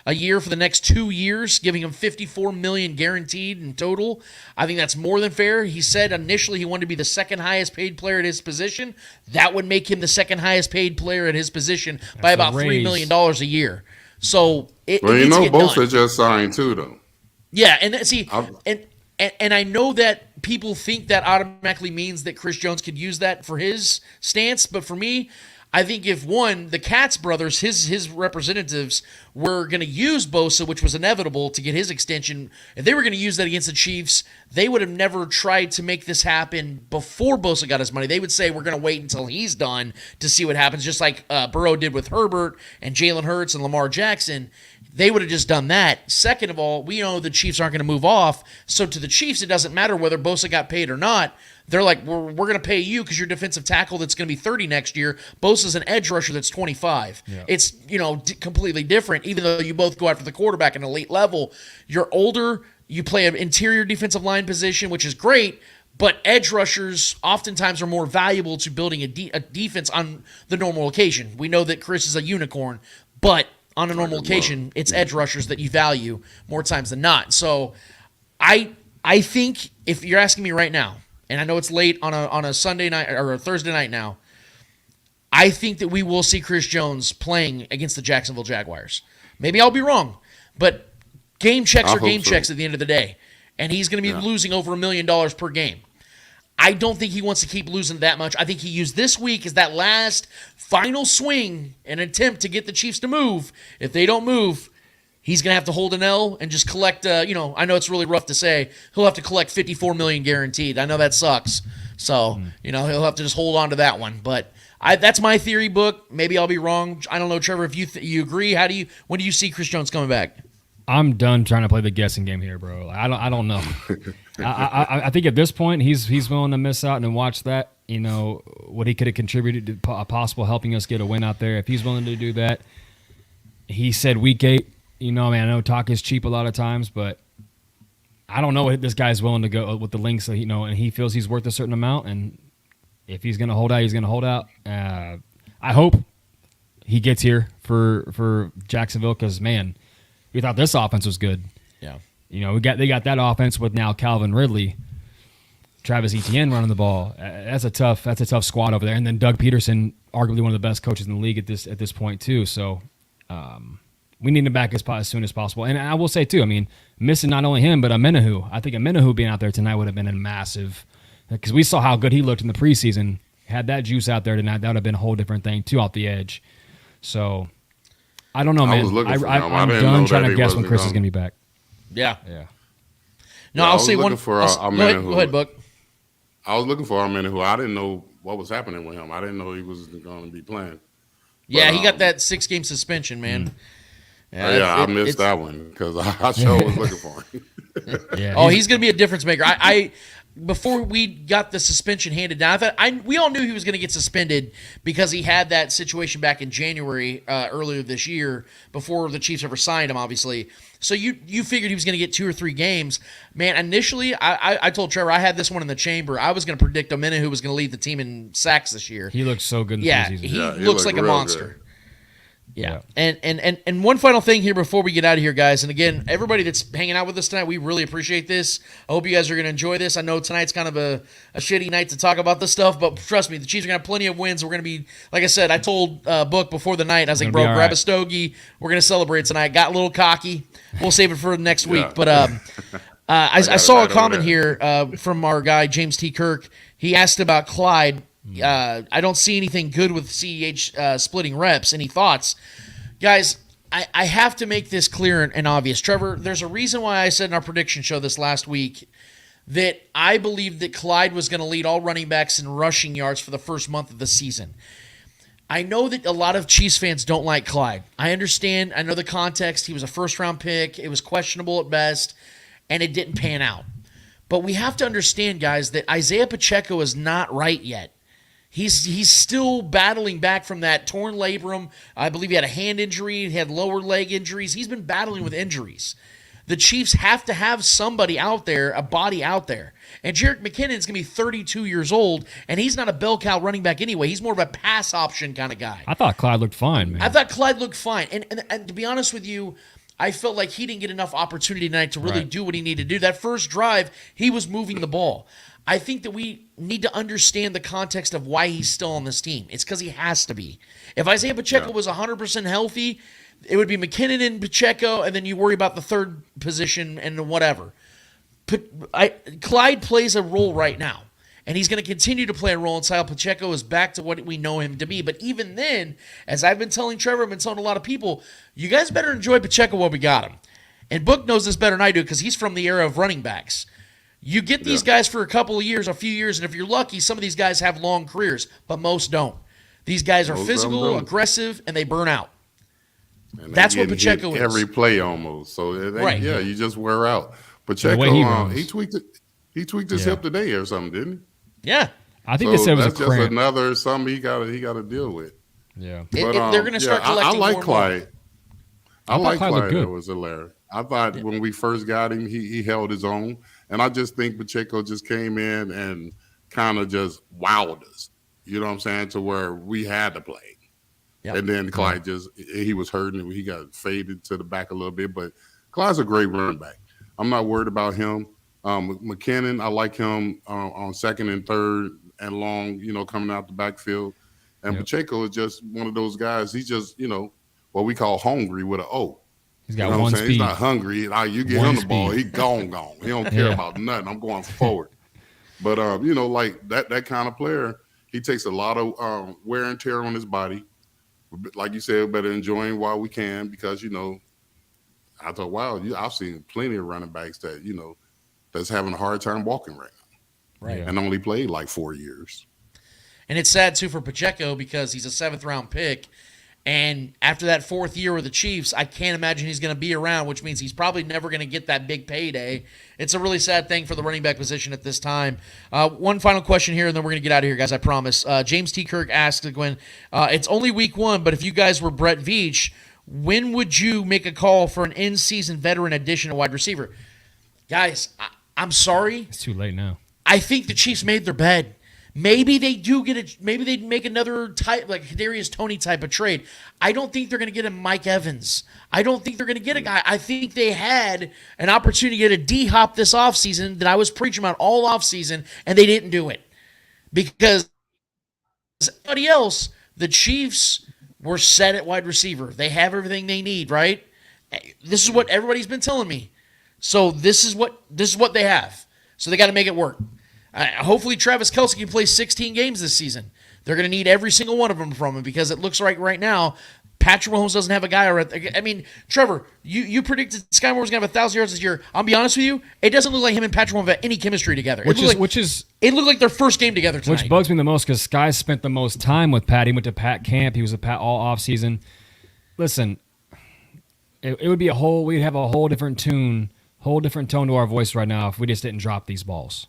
a year for the next 2 years, giving him $54 million guaranteed in total. I think that's more than fair. He said initially he wanted to be the second highest paid player at his position. That would make him the second highest paid player at his position by about $3 million a year. So Bosa just signed too, though. Yeah, and I know that people think that automatically means that Chris Jones could use that for his stance, but for me, I think if the Katz brothers, his representatives, were going to use Bosa, which was inevitable to get his extension, if they were going to use that against the Chiefs, they would have never tried to make this happen before Bosa got his money. They would say, we're going to wait until he's done to see what happens, just like Burrow did with Herbert and Jalen Hurts and Lamar Jackson. They would have just done that. Second of all, we know the Chiefs aren't going to move off, so to the Chiefs, it doesn't matter whether Bosa got paid or not. They're like, we're going to pay you because you're defensive tackle that's going to be 30 next year. Bosa's an edge rusher that's 25. Yeah. It's completely different, even though you both go after the quarterback at an elite level. You're older. You play an interior defensive line position, which is great, but edge rushers oftentimes are more valuable to building a defense on the normal occasion. We know that Chris is a unicorn, but on a normal occasion, it's edge rushers that you value more times than not. So I think if you're asking me right now, and I know it's late on a Sunday night or a Thursday night now, I think that we will see Chris Jones playing against the Jacksonville Jaguars. Maybe I'll be wrong, but game checks are game checks at the end of the day, and he's going to be losing over $1 million per game. I don't think he wants to keep losing that much. I think he used this week as that last final swing, an attempt to get the Chiefs to move. If they don't move, he's going to have to hold an L and just collect, I know it's really rough to say, he'll have to collect $54 million guaranteed. I know that sucks. So, he'll have to just hold on to that one. But that's my theory book. Maybe I'll be wrong. I don't know, Trevor, if you agree. When do you see Chris Jones coming back? I'm done trying to play the guessing game here, bro. I don't know. I think at this point he's willing to miss out and watch that. What he could have contributed to possible helping us get a win out there. If he's willing to do that, he said week 8. I know talk is cheap a lot of times, but I don't know what this guy's willing to go with the links. That and he feels he's worth a certain amount, and if he's going to hold out, he's going to hold out. I hope he gets here for Jacksonville because man. We thought this offense was good. Yeah. They got that offense with now Calvin Ridley, Travis Etienne running the ball. That's a tough squad over there. And then Doug Peterson, arguably one of the best coaches in the league at this point too. So we need him back as soon as possible. And I will say too, missing not only him but Amenahu. I think Amenahu being out there tonight would have been a massive, because we saw how good he looked in the preseason. Had that juice out there tonight, that would have been a whole different thing too off the edge. So. I don't know, man. I'm done trying to guess when Chris is going to be back. Yeah. No, I'll say one. Go ahead, Book. I was looking for Amenahu. I didn't know what was happening with him. I didn't know he was going to be playing. Yeah, But, he got that 6-game suspension, man. I missed that one because I sure was looking for him. Yeah. He's going to be a difference maker. I before we got the suspension handed down, we all knew he was going to get suspended because he had that situation back in January earlier this year before the Chiefs ever signed him, obviously. So you figured he was going to get 2 or 3 games. Man, initially, I told Trevor I had this one in the chamber. I was going to predict Omena, who was going to lead the team in sacks this year. He looks so good in the Yeah, preseason. he looks like a monster. Good. Yeah. And one final thing here before we get out of here, guys. And again, everybody that's hanging out with us tonight, we really appreciate this. I hope you guys are going to enjoy this. I know tonight's kind of a shitty night to talk about this stuff, but trust me, the Chiefs are going to have plenty of wins. We're going to be, like I said, I told Book before the night, I was like, bro, grab a stogie. We're going to celebrate tonight. Got a little cocky. We'll save it for next week. But I saw a comment here from our guy, James T. Kirk. He asked about Clyde. I don't see anything good with CEH splitting reps. Any thoughts? Guys, I have to make this clear and obvious. Trevor, there's a reason why I said in our prediction show this last week that I believed that Clyde was going to lead all running backs in rushing yards for the first month of the season. I know that a lot of Chiefs fans don't like Clyde. I understand. I know the context. He was a first-round pick. It was questionable at best, and it didn't pan out. But we have to understand, guys, that Isaiah Pacheco is not right yet. He's still battling back from that torn labrum. I believe he had a hand injury. He had lower leg injuries. He's been battling with injuries. The Chiefs have to have somebody out there, a body out there. And Jerick McKinnon's going to be 32 years old, and he's not a bell cow running back anyway. He's more of a pass option kind of guy. I thought Clyde looked fine, man. I thought Clyde looked fine. And to be honest with you, I felt like he didn't get enough opportunity tonight to really do what he needed to do. That first drive, he was moving the ball. I think that we need to understand the context of why he's still on this team. It's because he has to be. If Isaiah Pacheco was 100% healthy, it would be McKinnon and Pacheco, and then you worry about the third position and whatever. Clyde plays a role right now, and he's going to continue to play a role until Pacheco is back to what we know him to be. But even then, as I've been telling Trevor, I've been telling a lot of people, you guys better enjoy Pacheco while we got him. And Book knows this better than I do because he's from the era of running backs. You get these guys for a couple of years, a few years, and if you're lucky, some of these guys have long careers, but most don't. These guys are physical, aggressive, and they burn out. And that's what Pacheco is. Every play almost. So you just wear out. Pacheco, he tweaked it. He tweaked his hip today or something, didn't he? Yeah. I think they said it was a cramp. Just another something he got to deal with. Yeah. But, they're going to start collecting I like more Clyde. I like Clyde. Good. It was hilarious. I thought when we first got him, he held his own. And I just think Pacheco just came in and kind of just wowed us. You know what I'm saying? To where we had to play. Yep. And then Clyde he was hurting and he got faded to the back a little bit. But Clyde's a great running back. I'm not worried about him. McKinnon, I like him on second and third and long, coming out the backfield. And Pacheco is just one of those guys. He's just, what we call hungry with an O. He's got one speed. He's not hungry. You get him the ball, he gone. He don't care about nothing. I'm going forward. But, like that kind of player, he takes a lot of wear and tear on his body. Like you said, we better enjoy him while we can because, I thought, wow, I've seen plenty of running backs that, that's having a hard time walking right now. Right. And only played like 4 years. And it's sad, too, for Pacheco because he's a 7th-round pick. And after that 4th year with the Chiefs, I can't imagine he's going to be around, which means he's probably never going to get that big payday. It's a really sad thing for the running back position at this time. One final question here, and then we're going to get out of here, guys, I promise. James T. Kirk asked, Gwen, it's only week 1, but if you guys were Brett Veach, when would you make a call for an in-season veteran addition to wide receiver? Guys, I'm sorry. It's too late now. I think the Chiefs made their bed. Maybe they do get it. Maybe they make another type, like Kadarius Toney type of trade. I don't think they're going to get a Mike Evans. I don't think they're going to get a guy. I think they had an opportunity to get a D-Hop this offseason that I was preaching about all offseason, and they didn't do it. Because everybody else, the Chiefs were set at wide receiver. They have everything they need, right? This is what everybody's been telling me. So this is what they have. So they got to make it work. Hopefully Travis Kelce can play 16 games this season. They're going to need every single one of them from him because it looks like right now Patrick Mahomes doesn't have a guy. I mean, Trevor, you predicted Sky Moore was going to have 1,000 yards this year. I'll be honest with you, it doesn't look like him and Patrick Mahomes have any chemistry together. It looked like their first game together tonight. Which bugs me the most because Sky spent the most time with Pat. He went to Pat camp. He was with Pat all offseason. Listen, it would be we'd have a whole different tone to our voice right now if we just didn't drop these balls.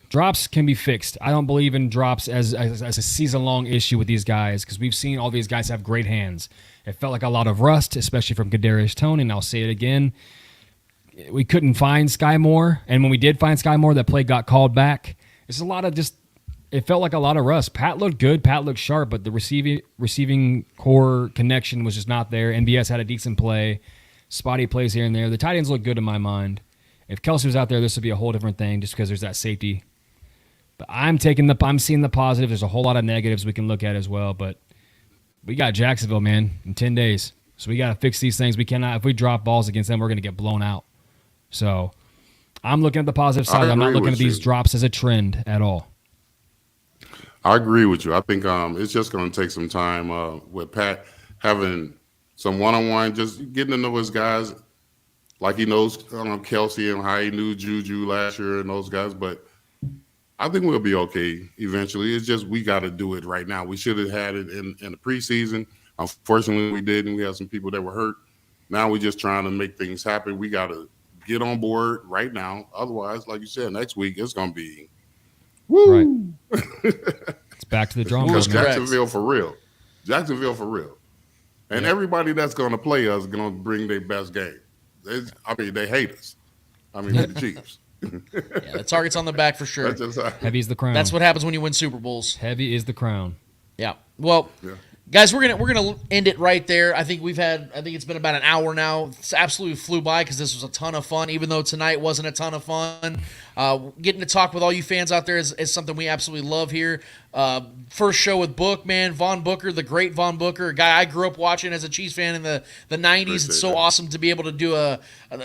Drops can be fixed. I don't believe in drops as a season-long issue with these guys because we've seen all these guys have great hands. It felt like a lot of rust, especially from Kadarius Toney, and I'll say it again. We couldn't find Sky Moore, and when we did find Sky Moore, that play got called back. It's a lot of it felt like a lot of rust. Pat looked good. Pat looked sharp, but the receiving core connection was just not there. NBS had a decent play. Spotty plays here and there. The tight ends look good in my mind. If Kelsey was out there, this would be a whole different thing just because there's that safety. But I'm seeing the positive. There's a whole lot of negatives we can look at as well. But we got Jacksonville, man, in 10 days. So we got to fix these things. We cannot, if we drop balls against them, we're going to get blown out. So I'm looking at the positive side. I'm not looking at these drops as a trend at all. I agree with you. I think it's just going to take some time with Pat having some one-on-one, just getting to know his guys like he knows Kelsey and how he knew Juju last year and those guys. But I think we'll be okay eventually. It's just we got to do it right now. We should have had it in the preseason. Unfortunately, we didn't. We had some people that were hurt. Now we're just trying to make things happen. We got to get on board right now. Otherwise, like you said, next week it's going to be woo. Right. It's back to the drawing board. Jacksonville for real. Jacksonville for real. And everybody that's going to play us is going to bring their best game. They hate us. We're the Chiefs. Yeah, the target's on the back for sure. Heavy is the crown. That's what happens when you win Super Bowls. Heavy is the crown. Yeah. Well, guys, we're gonna end it right there. I think it's been about an hour now. It's absolutely flew by because this was a ton of fun, even though tonight wasn't a ton of fun. Getting to talk with all you fans out there is something we absolutely love here. First show with Book, man. Vaughn Booker, the great Vaughn Booker, a guy I grew up watching as a Chiefs fan in the 90s. It's so awesome to be able to do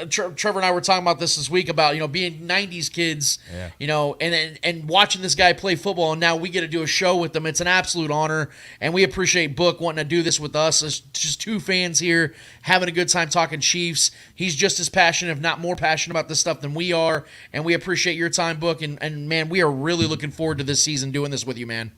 Trevor and I were talking about this week about, being 90s kids, and watching this guy play football, and now we get to do a show with them. It's an absolute honor, and we appreciate Book wanting to do this with us. It's just two fans here having a good time talking Chiefs. He's just as passionate, if not more passionate about this stuff than we are, and we appreciate your time, Book, and man, we are really looking forward to this season doing this with you, man.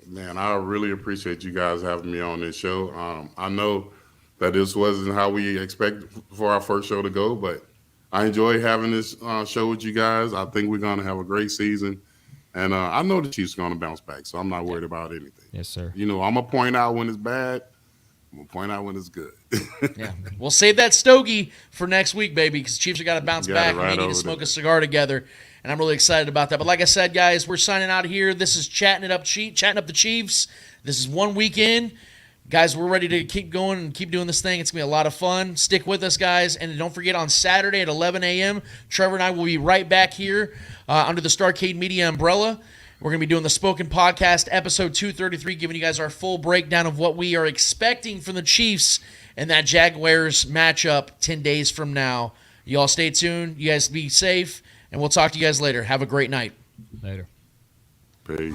Man, I really appreciate you guys having me on this show. I know that this wasn't how we expected for our first show to go, but I enjoy having this show with you guys. I think we're going to have a great season, and I know the Chiefs are going to bounce back, so I'm not worried about anything. Yes, sir. I'm going to point out when it's bad. I'm going to point out when it's good. Yeah, we'll save that stogie for next week, baby, because Chiefs have got to bounce back, and they need to smoke a cigar together. And I'm really excited about that. But like I said, guys, we're signing out here. This is Chatting Up the Chiefs. This is 1 week in. Guys, we're ready to keep going and keep doing this thing. It's going to be a lot of fun. Stick with us, guys. And don't forget, on Saturday at 11 a.m., Trevor and I will be right back here under the Starcade Media umbrella. We're going to be doing the Spoken Podcast, episode 233, giving you guys our full breakdown of what we are expecting from the Chiefs and that Jaguars matchup 10 days from now. You all stay tuned. You guys be safe. And we'll talk to you guys later. Have a great night. Later. Peace.